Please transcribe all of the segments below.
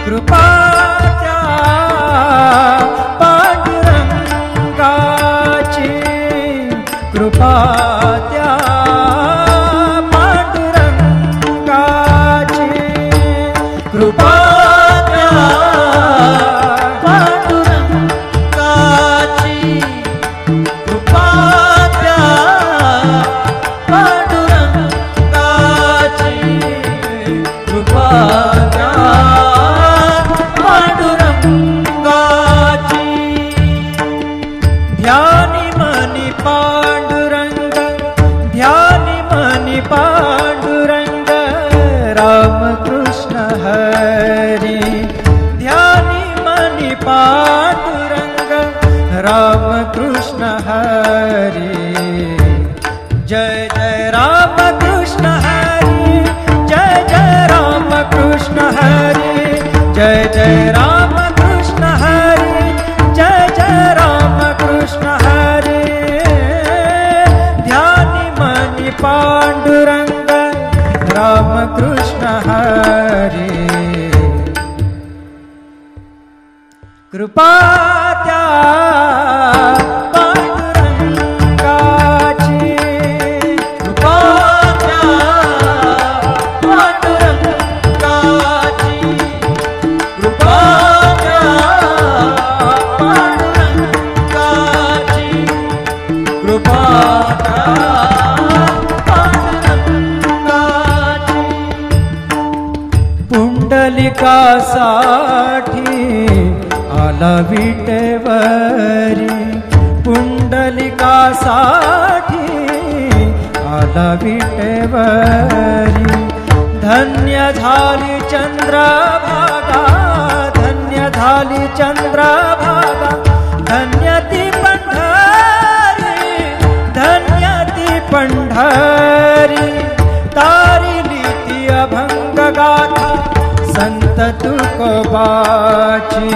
कृपा त्या पांडुरंगाची, कृपा त्या पांडुरंगाची, कृपा त्या पांडुरंगाची, कृपा त्या पांडुरंगाची, कृपा त्या पांडुरंगाची. ध्यानी मनी पांडुरंग, ध्यानी मनी पांडुरंग, रामकृष्ण हरी. ध्यानी मनी पांडुरंग, रामकृष्ण हरी. जय जय रामकृष्ण हरी, जय जय रामकृष्ण हरी, जय जय रामकृष्ण हरी, जय जय रामकृष्ण हरी. ध्यानी मनी पांडुरंग, रामकृष्ण हरी. कृपा त्या पांडुरंगाची, कृपा त्या पांडुरंगाची, कृपा त्या पांडुरंगाची, कृपा त्या पांडुरंगाची. पुंडलिकासाठी आला विटेवरी, पुंडलिकासाठी आला विटेवरी. धन्य झाली चंद्रभागा, धन्य झाली चंद्रभागा, धन्य ती पंढरी, धन्य ती पंढरी. तारिली ती अभंग गाथा संत तुकोबाची,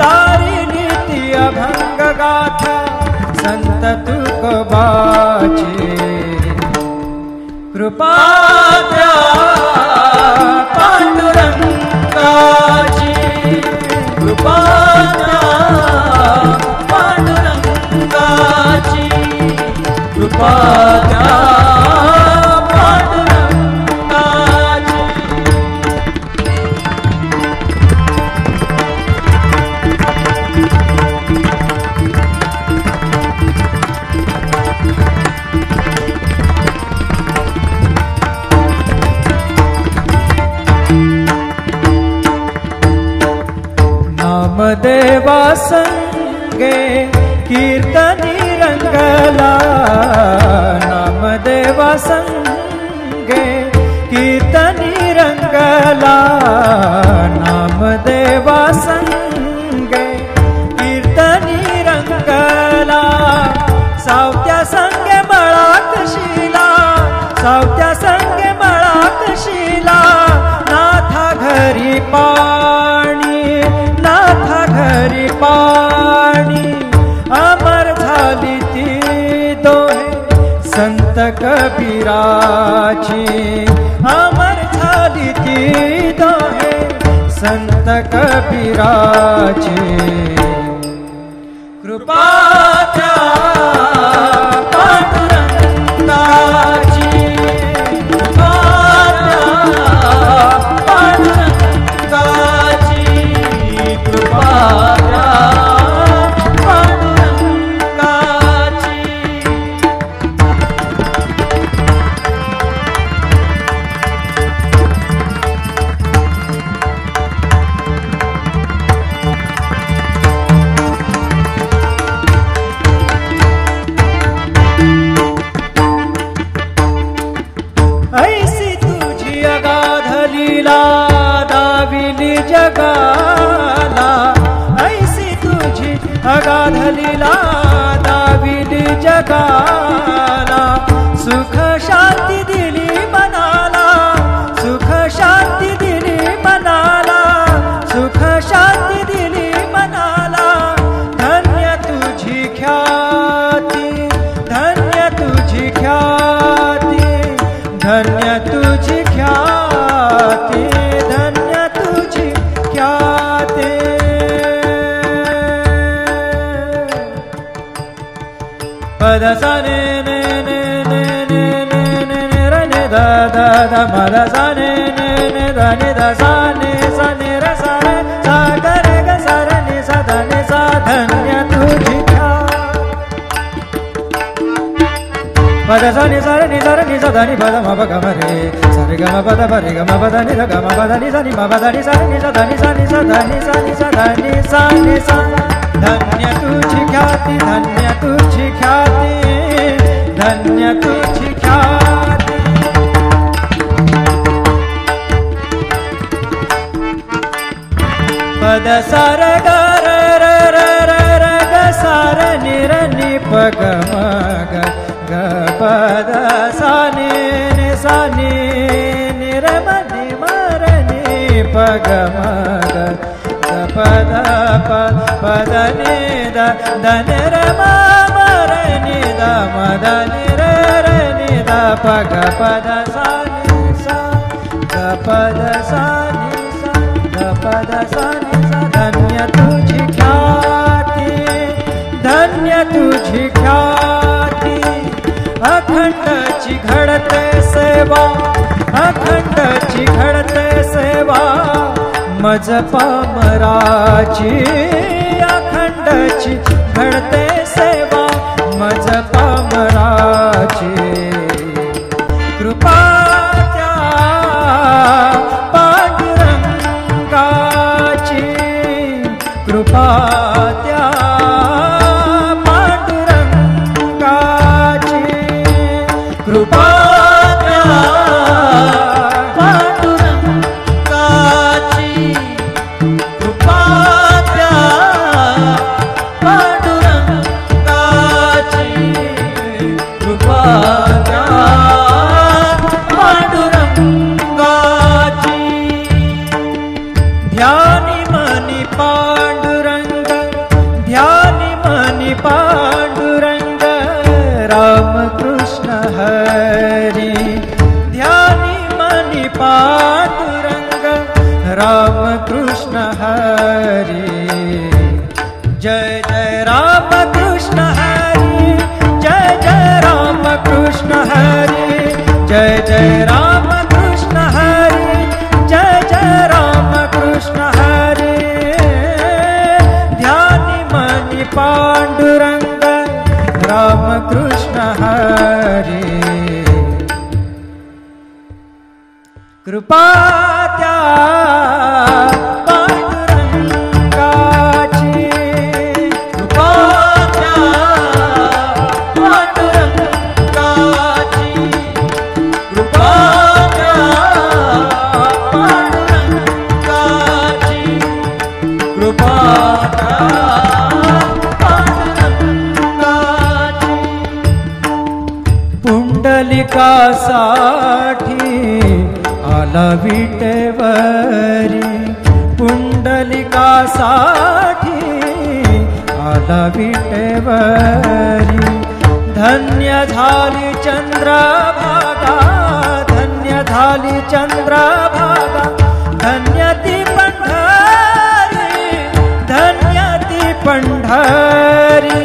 तारिली ती अभंग गाथा संत तुकोबाची. कृपा त्या पांडुरंगाची, कृपा त्या पांडुरंगाची, कृपा त्या पांडुरंगाची. नामदेवा संगे कीर्तनी रंगला, नामदेवा संगे कीर्तनी रंगला, नामदेवा संगे कीर्तनी रंगला. सावत्या संगे मळाकशीला, सावत्या संगे मळाकशीला. नाथा घरी पाणी, नाथा घरी पाणी. अमर झाली ती दोहे संत कबीराची, अमर झाली ती दोहे संत कबीराची. कृपा त्या पांडुरंगाची, कृपा त्या पांडुरंगाची, कृपा त्या पांडुरंगाची. ऐसी तुझी अगाध लीला दाविली जगाला, ऐसी तुझी अगाध लीला दाविली जगाला. सुख शांती दिली मनाला, सुख शांती दिली मनाला, सुख शांती दिली मनाला. धन्य तुझी ख्याती, धन्य तुझी ख्याती, धन्य तुझी ख्याती, धन्य तुझी ख्याते पद सा ने ने ने ने ने ने ने ने र ने द द द म द सा ने ने ने द ने द सा ने र सा रे सा ग रे ग सा रे नि सा ध नि सा धन्य तुझी पद सा नि सा रे नि सा ध नि पद म प ग म रे सा रे ग म प द प रे ग म प द नि ध ग म प द नि सा नि म प द नि सा रे नि सा ध नि सा नि सा ध नि सा नि सा ध नि सा नि सा धन्य तुझी ख्याति धन्य तुझी ख्याति धन्य तुझी ख्याति पद सा रे ग रे रे रे रे रे ग सा रे नि र नि प ग म ग ग पद सा नि नि सा नि नि र म नि म र नि प ग म ग ग पद प पद नि द द नि र म म र नि द म द नि र र नि द प ग पद सा नि सा ग पद सा नि सा ग पद सा नि सा धन्य तुझी ख्याति धन्य तुझी ख्याति अखंडची घडते सेवा अखंडची घडते सेवा मज पामराची अखंडची घडते सेवा मज पामराची कृपा त्या पांडुरंगाची कृपा त्या पांडुरंगाची कृपा ध्यानी मनी पांडुरंग ध्यानी मनी पांडुरंग राम कृष्ण हरी ध्यानी मनी पांडुरंग राम कृष्ण हरी जय जय राम कृष्ण हरी जय जय राम कृष्ण हरी जय जय राम कृष्ण हरी जय जय राम कृष्ण हरी ध्यानी मनी पांडुरंग राम कृष्ण हरी कृपा त्या पांडुरंगाची कृपा त्या पांडुरंगाची कृपा त्या पांडुरंगाची कृपा त्या पांडुरंगाची पुंडलिकासाठी आला विटेवरी पुंडलिकासाठी आला विटेवरी धन्य झाली चंद्रभागा धन्य झाली चंद्रभागा धन्य ती पंढरी धन्य ती पंढरी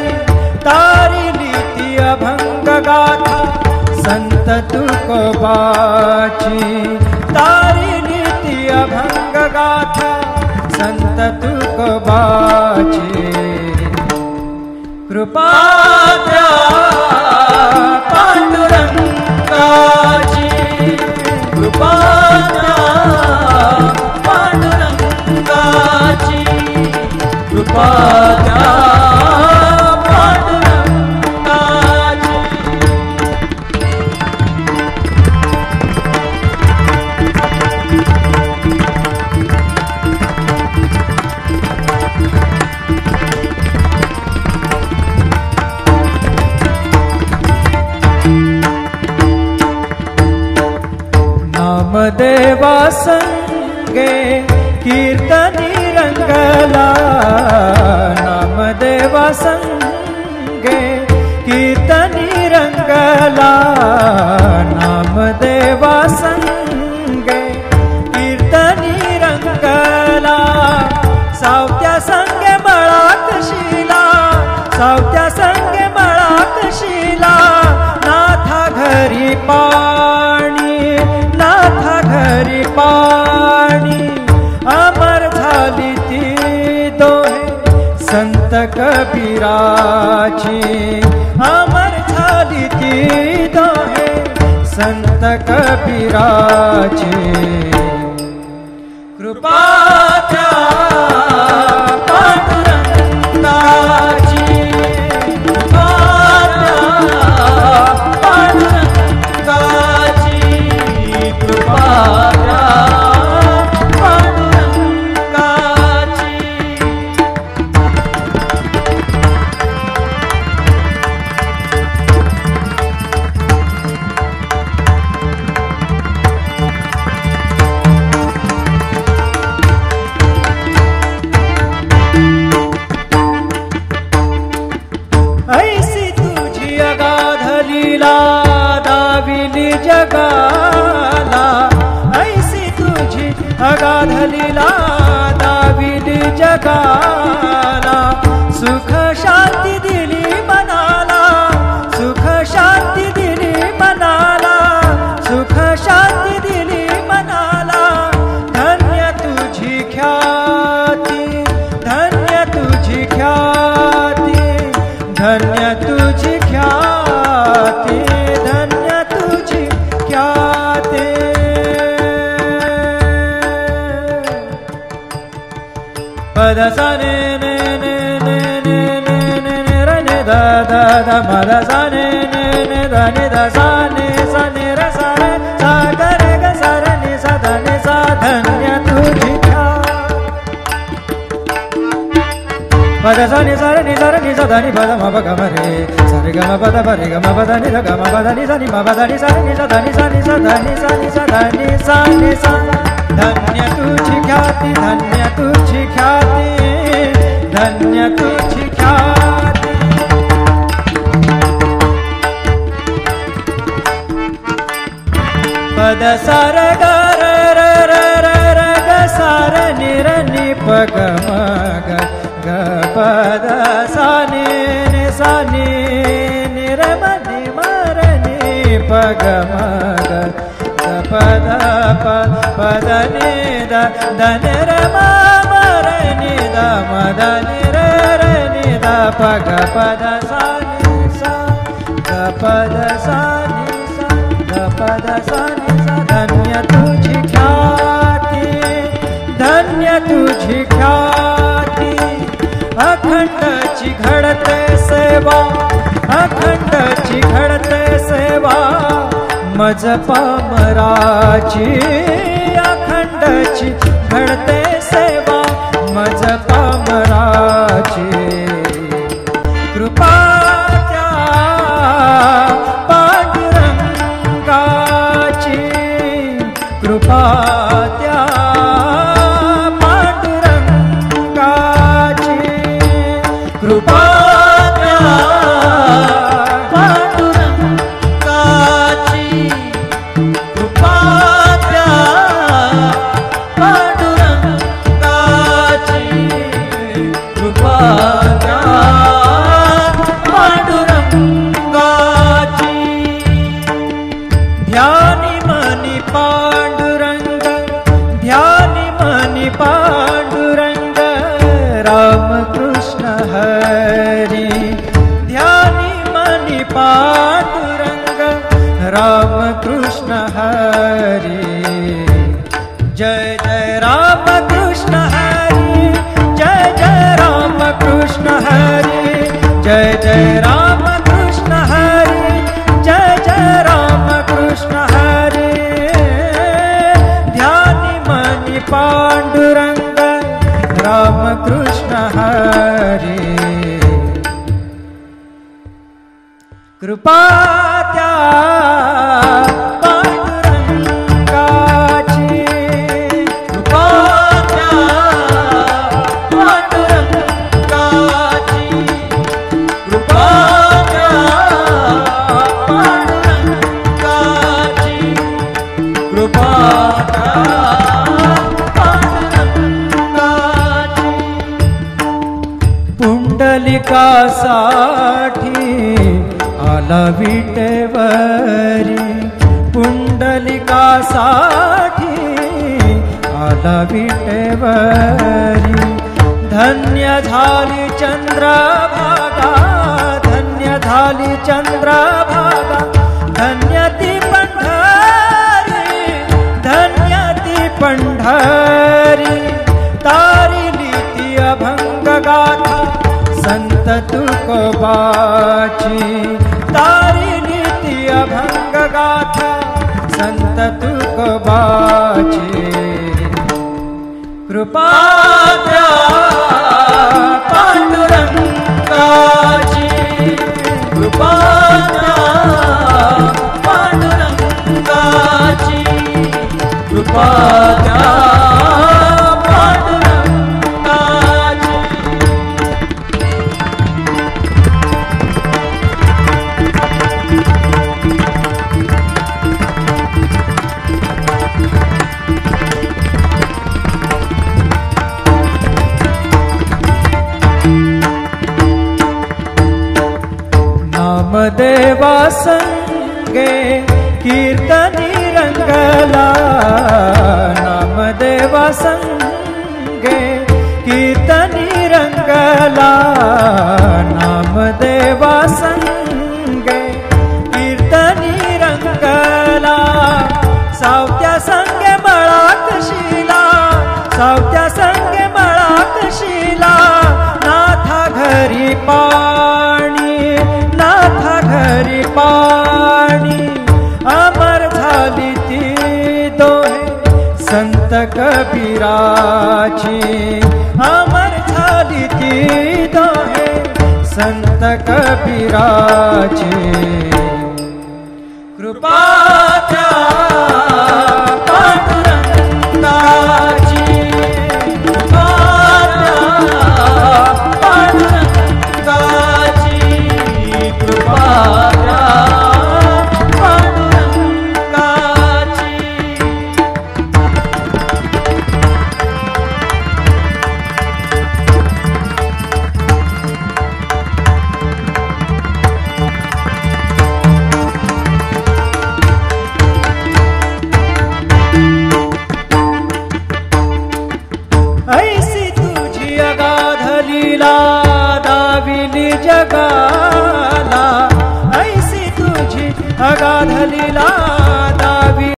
तारिली ती अभंग गाथा संत तुकोबाची तारिली ती अभंग गाथा संत तुकोबाची कृपा त्या पांडुरंगाची कृपा त्या पांडुरंगाची कृपा त्या पांडुरंगाची नामदेवा संगे कीर्तनी रंगला नामदेवा संगे कीर्तनी रंगला नामदेवा संगे कीर्तनी रंगला सावत्या संगे मळात शिला, सावत्या संगे मळात शिला, नाथा घरी पाणी, नाथा घरी पाणी, अमर झाली ती दोहे संत कबीराची, अमर झाली ती दोहे संत कबीराची। कृपा त्या पांडुरंगाची, कृपा त्या पांडुरंगाची, कृपा त्या पांडुरंगाची। ऐसी तुझी अगाध लीला दाविली जगाला, ऐसी तुझी अगाध लीला दाविली जगाला, सुख शांती दिली मनाला, सुख शांती दिली मनाला, सुख शांती दिली मनाला, धन्य तुझी ख्याती, धन्य तुझी ख्याती, धन्य तुझी ख्याती, धन्य तुझी ख्याती। पद सा ने ने ने ने ने ने ने ने र ने दा दा दा म दा सा ने ने ने दा ने दा सा ने र सा रे सा ग रे ग सा रे ने सा दा ने सा, धन्य तुझी पद सा नि सा रे नि सा दा नि पद म प ग म रे सा रे ग म प द प रे ग म प द नि द ग म प द नि सा नि म प द नि सा रे नि सा दा नि सा नि सा दा नि सा नि सा दा नि सा नि सा। धन्य तुझी ख्याती, धन्य तुझी ख्याती, धन्य तुझी ख्याती। पद सा रे ग रे रे रे रे रे ग सा रे नि र नि प ग म ग ग प द सा नि सा नि र म नि म र नि प ग म ग ग प द प द नि द द नि र म म र नि द म द नि र र नि द प ग प द सा नि सा ग प द सा नि सा ग प द सा नि सा। धन्य तुझी ख्याती, धन्य तुझी ख्याती, अखंडची घडते सेवा, अखंडची घडते सेवा, मज पामराची, अखंडची घडते सेवा, मज पामराची। कृपा त्या पांडुरंगाची, कृपा त्या पांडुरंगाची, कृपा त्या पांडुरंगाची, कृपा त्या पांडुरंगाची, कृपा त्या पांडुरंगाची। ध्यानी मनी पांडुरंग, ध्यानी मनी पांडुरंग, राम कृष्ण हरी, ध्यानी मनी पांडुरंग, राम कृष्ण हरी। जय जय राम कृष्ण हरी, जय जय राम कृष्ण हरी, जय जय राम कृष्ण हरी, जय जय राम कृष्ण हरी। ध्यानी मनी पांडुरंग, राम कृष्ण हरी। कृपा त्या पांडुरंगाची, कृपा त्या पांडुरंगाची, कृपा त्या पांडुरंगाची, कृपा त्या पांडुरंगाची। पुंडलिकासाठी आला विटेवरी, पुंडलिकासाठी आला विटेवरी. धन्य झाली चंद्रभागा, धन्य झाली चंद्रभागा, धन्य ती पंढरी, धन्य ती पंढरी. तारिली ती अभंग गाथा संत तुकोबाची, तारिली ती अभंग गाथा संत तुकोबाची. कृपा द्या पांडुरंगाची, कृपा द्या पांडुरंगाची, कृपा द्या पांडुरंगाची. नामदेवा संगे कीर्तनी रंगला, नामदेवा संगे कीर्तनी रंगला, नामदेवा संगे कीर्तनी रंगला. सावत्या संगे मळात शिला, सावत्या संगे मळात शिला. नाथा घरी पाणी, नाथा घरी पाणी. अमर झाली ती दोहे संत कबीराची, अमर झाली ती दोहे संत कबीराची. कृपा द्या